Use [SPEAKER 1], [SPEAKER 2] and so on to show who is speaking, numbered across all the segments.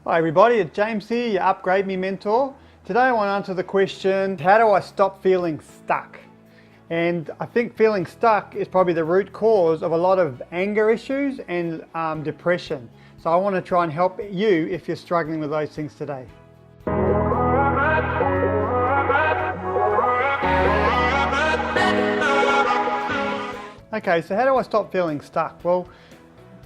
[SPEAKER 1] Hi everybody, it's James here, your Upgrade Me mentor. Today I want to answer the question, how do I stop feeling stuck? And I think feeling stuck is probably the root cause of a lot of anger issues and depression. So I want to try and help you if you're struggling with those things today. Okay, so how do I stop feeling stuck? Well,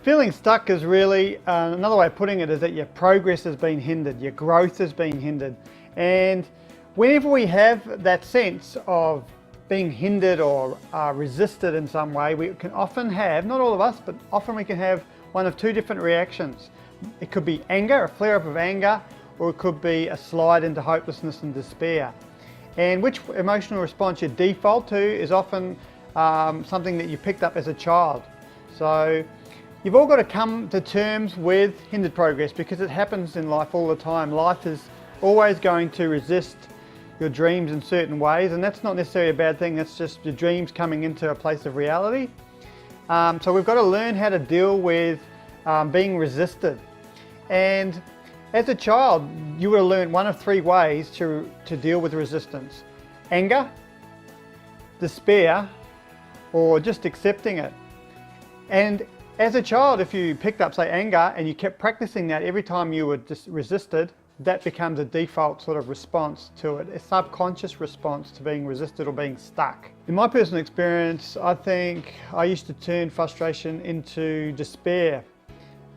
[SPEAKER 1] feeling stuck is really, another way of putting it is that your progress has been hindered, your growth has been hindered. And whenever we have that sense of being hindered or resisted in some way, we can often have, not all of us, but often we can have one of two different reactions. It could be anger, a flare-up of anger, or it could be a slide into hopelessness and despair. And which emotional response you default to is often something that you picked up as a child. So you've all got to come to terms with hindered progress because it happens in life all the time. Life is always going to resist your dreams in certain ways, and that's not necessarily a bad thing. That's just your dreams coming into a place of reality. So we've got to learn how to deal with being resisted. And as a child, you would have learned one of three ways to deal with resistance: anger, despair, or just accepting it. And as a child, if you picked up, say, anger and you kept practicing that every time you were resisted, that becomes a default sort of response to it, a subconscious response to being resisted or being stuck. In my personal experience, I think I used to turn frustration into despair.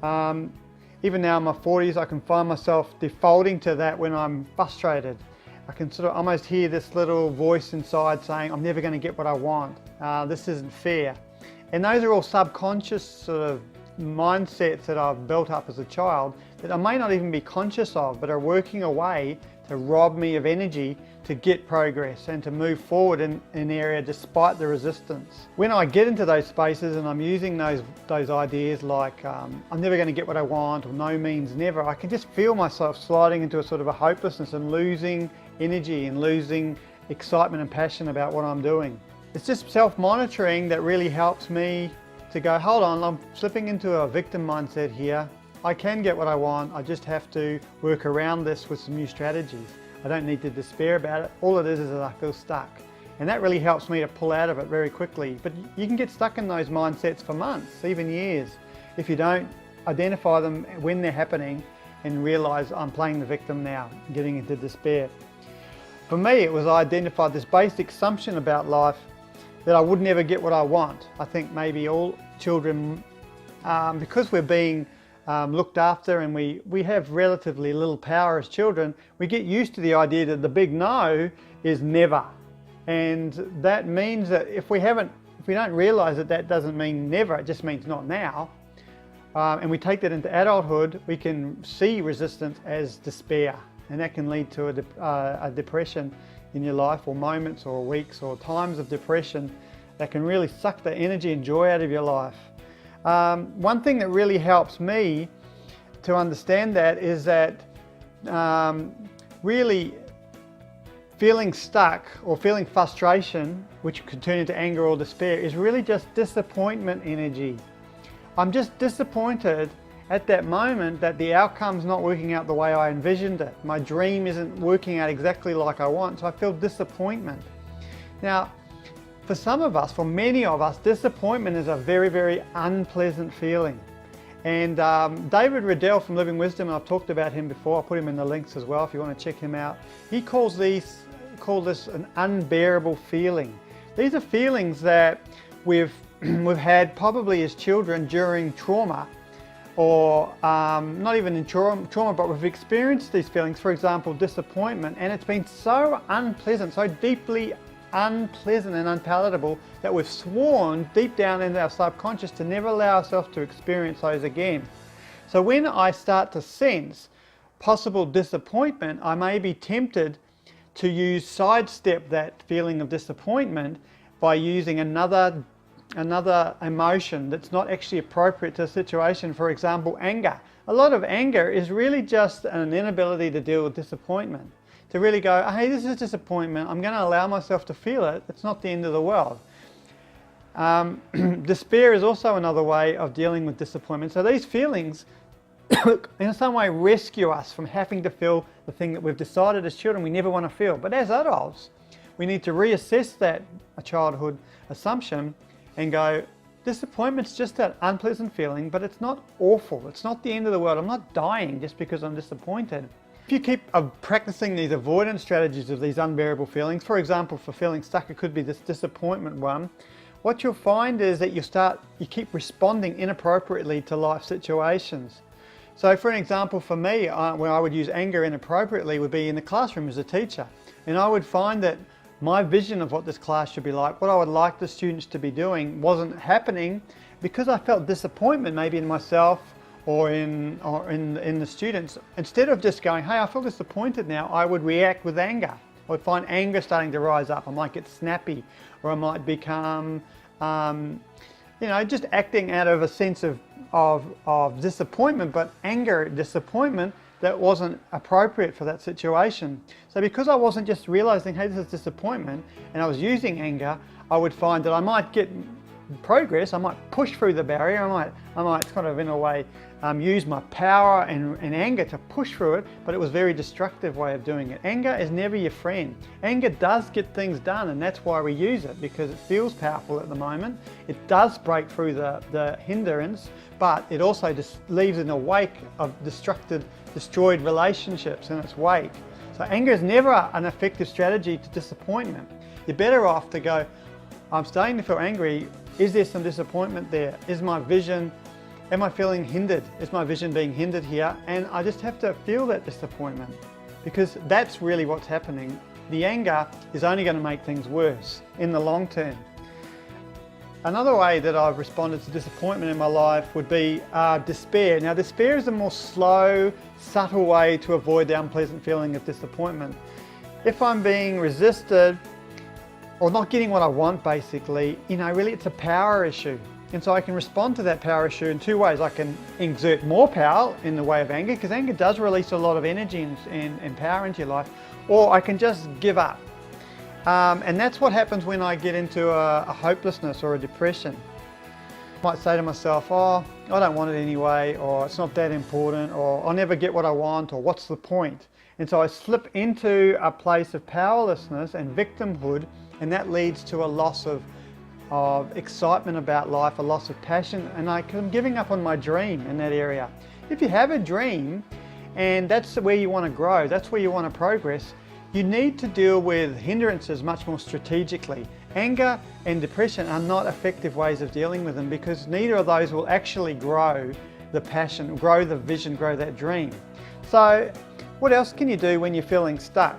[SPEAKER 1] Even now in my 40s, I can find myself defaulting to that when I'm frustrated. I can sort of almost hear this little voice inside saying, I'm never going to get what I want. This isn't fair. And those are all subconscious sort of mindsets that I've built up as a child that I may not even be conscious of, but are working away to rob me of energy to get progress and to move forward in an area despite the resistance. When I get into those spaces and I'm using those ideas like I'm never going to get what I want or no means never, I can just feel myself sliding into a sort of a hopelessness and losing energy and losing excitement and passion about what I'm doing. It's just self-monitoring that really helps me to go, hold on, I'm slipping into a victim mindset here. I can get what I want, I just have to work around this with some new strategies. I don't need to despair about it. All it is that I feel stuck. And that really helps me to pull out of it very quickly. But you can get stuck in those mindsets for months, even years, if you don't identify them when they're happening and realize I'm playing the victim now, getting into despair. For me, it was I identified this basic assumption about life that I would never get what I want. I think maybe all children, because we're being looked after and we have relatively little power as children, we get used to the idea that the big no is never. And that means that if we don't realize that that doesn't mean never, it just means not now, and we take that into adulthood, we can see resistance as despair. And that can lead to a depression in your life, or moments or weeks or times of depression that can really suck the energy and joy out of your life. One thing that really helps me to understand that is that really feeling stuck or feeling frustration, which could turn into anger or despair, is really just disappointment energy. I'm just disappointed at that moment that the outcome's not working out the way I envisioned it. My dream isn't working out exactly like I want, so I feel disappointment. Now, for some of us, for many of us, disappointment is a very, very unpleasant feeling. And David Riddell from Living Wisdom, and I've talked about him before, I'll put him in the links as well if you want to check him out. He calls this an unbearable feeling. These are feelings that we've had probably as children during trauma, or not even in trauma, but we've experienced these feelings, for example, disappointment, and it's been so unpleasant, so deeply unpleasant and unpalatable that we've sworn deep down in our subconscious to never allow ourselves to experience those again. So when I start to sense possible disappointment, I may be tempted to sidestep that feeling of disappointment by using another emotion that's not actually appropriate to the situation. For example, anger. A lot of anger is really just an inability to deal with disappointment. To really go, hey, this is disappointment, I'm going to allow myself to feel it, it's not the end of the world. Despair is also another way of dealing with disappointment. So these feelings in some way rescue us from having to feel the thing that we've decided as children we never want to feel. But as adults, we need to reassess that childhood assumption and go, disappointment's just that unpleasant feeling, but it's not awful. It's not the end of the world. I'm not dying just because I'm disappointed. If you keep practicing these avoidance strategies of these unbearable feelings, for example, for feeling stuck, it could be this disappointment one, what you'll find is that you keep responding inappropriately to life situations. So for an example, for me, where I would use anger inappropriately would be in the classroom as a teacher. And I would find that my vision of what this class should be like, what I would like the students to be doing, wasn't happening because I felt disappointment maybe in myself or in the students. Instead of just going, hey, I feel disappointed now, I would react with anger. I would find anger starting to rise up. I might get snappy, or I might become, just acting out of a sense of disappointment, but anger, disappointment that wasn't appropriate for that situation. So because I wasn't just realizing, hey, this is disappointment, and I was using anger, I would find that I might get progress, I might push through the barrier, I might kind of in a way use my power and anger to push through it, but it was a very destructive way of doing it. Anger is never your friend. Anger does get things done, and that's why we use it, because it feels powerful at the moment. It does break through the hindrance, but it also just leaves in a wake of destroyed relationships in its wake. So anger is never an effective strategy to disappointment. You're better off to go, I'm starting to feel angry. Is there some disappointment there? Is my vision, am I feeling hindered? Is my vision being hindered here? And I just have to feel that disappointment, because that's really what's happening. The anger is only going to make things worse in the long term. Another way that I've responded to disappointment in my life would be despair. Now, despair is a more slow, subtle way to avoid the unpleasant feeling of disappointment. If I'm being resisted or not getting what I want, basically, really it's a power issue. And so I can respond to that power issue in two ways. I can exert more power in the way of anger, because anger does release a lot of energy and power into your life, or I can just give up. And that's what happens when I get into a hopelessness or a depression. I might say to myself, oh, I don't want it anyway, or it's not that important, or I'll never get what I want, or what's the point? And so I slip into a place of powerlessness and victimhood, and that leads to a loss of excitement about life, a loss of passion, and I'm giving up on my dream in that area. If you have a dream and that's where you want to grow, that's where you want to progress, you need to deal with hindrances much more strategically. Anger and depression are not effective ways of dealing with them, because neither of those will actually grow the passion, grow the vision, grow that dream. So what else can you do when you're feeling stuck?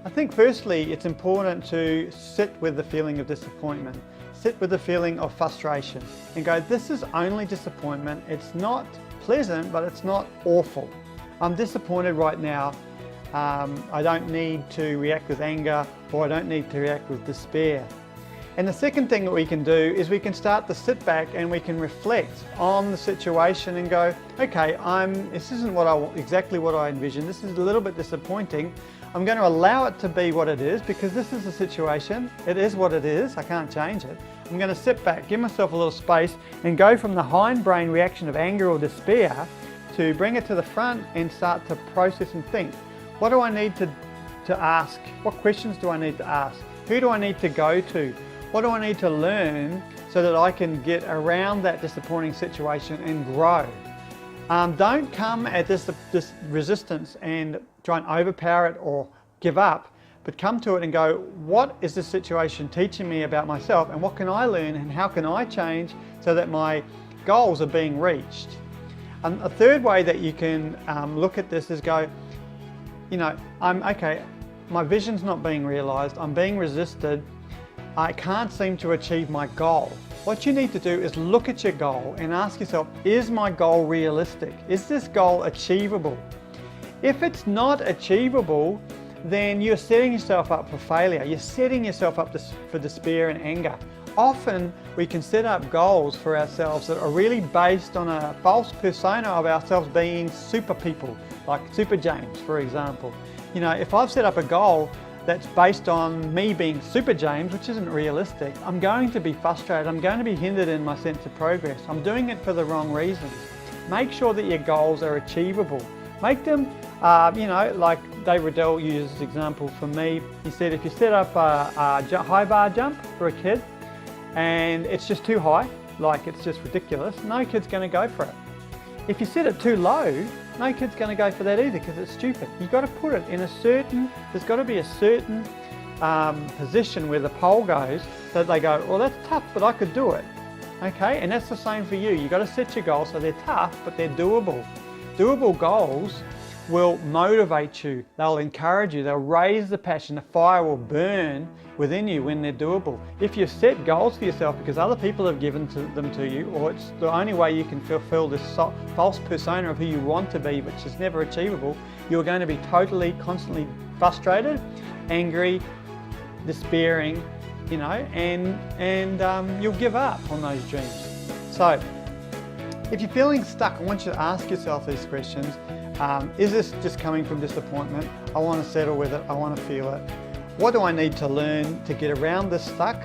[SPEAKER 1] I think firstly, it's important to sit with the feeling of disappointment. Sit with the feeling of frustration and go, this is only disappointment. It's not pleasant, but it's not awful. I'm disappointed right now. I don't need to react with anger, or I don't need to react with despair. And the second thing that we can do is we can start to sit back and we can reflect on the situation and go, okay, this isn't exactly what I envisioned. This is a little bit disappointing. I'm going to allow it to be what it is, because this is the situation. It is what it is. I can't change it. I'm going to sit back, give myself a little space, and go from the hindbrain reaction of anger or despair to bring it to the front and start to process and think. What do I need to ask? What questions do I need to ask? Who do I need to go to? What do I need to learn so that I can get around that disappointing situation and grow? Don't come at this resistance and try and overpower it or give up, but come to it and go, what is this situation teaching me about myself, and what can I learn, and how can I change so that my goals are being reached? A third way that you can look at this is go, my vision's not being realized, I'm being resisted, I can't seem to achieve my goal. What you need to do is look at your goal and ask yourself, is my goal realistic? Is this goal achievable? If it's not achievable, then you're setting yourself up for failure. You're setting yourself up for despair and anger. Often we can set up goals for ourselves that are really based on a false persona of ourselves being super people, like Super James, for example. If I've set up a goal that's based on me being Super James, which isn't realistic, I'm going to be frustrated. I'm going to be hindered in my sense of progress. I'm doing it for the wrong reasons. Make sure that your goals are achievable. Make them, like Dave Riddell uses this example for me. He said if you set up a high bar jump for a kid and it's just too high, like it's just ridiculous, no kid's going to go for it. If you set it too low, no kid's going to go for that either because it's stupid. You've got to put it in there's got to be a certain position where the pole goes so that they go, well, that's tough, but I could do it. Okay, and that's the same for you. You've got to set your goals so they're tough, but they're doable. Doable goals will motivate you, they'll encourage you, they'll raise the passion, the fire will burn within you when they're doable. If you set goals for yourself because other people have given them to you, or it's the only way you can fulfill this false persona of who you want to be, which is never achievable, you're going to be constantly frustrated, angry, despairing, and you'll give up on those dreams. So, if you're feeling stuck, I want you to ask yourself these questions. Is this just coming from disappointment? I want to settle with it, I want to feel it. What do I need to learn to get around this stuck?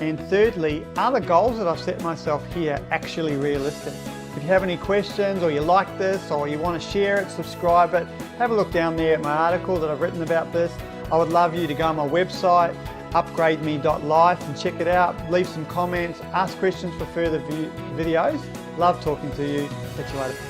[SPEAKER 1] And thirdly, are the goals that I've set myself here actually realistic? If you have any questions, or you like this, or you want to share it, subscribe it, have a look down there at my article that I've written about this. I would love you to go on my website, upgrademe.life, and check it out. Leave some comments, ask questions for further videos. Love talking to you. Catch you later.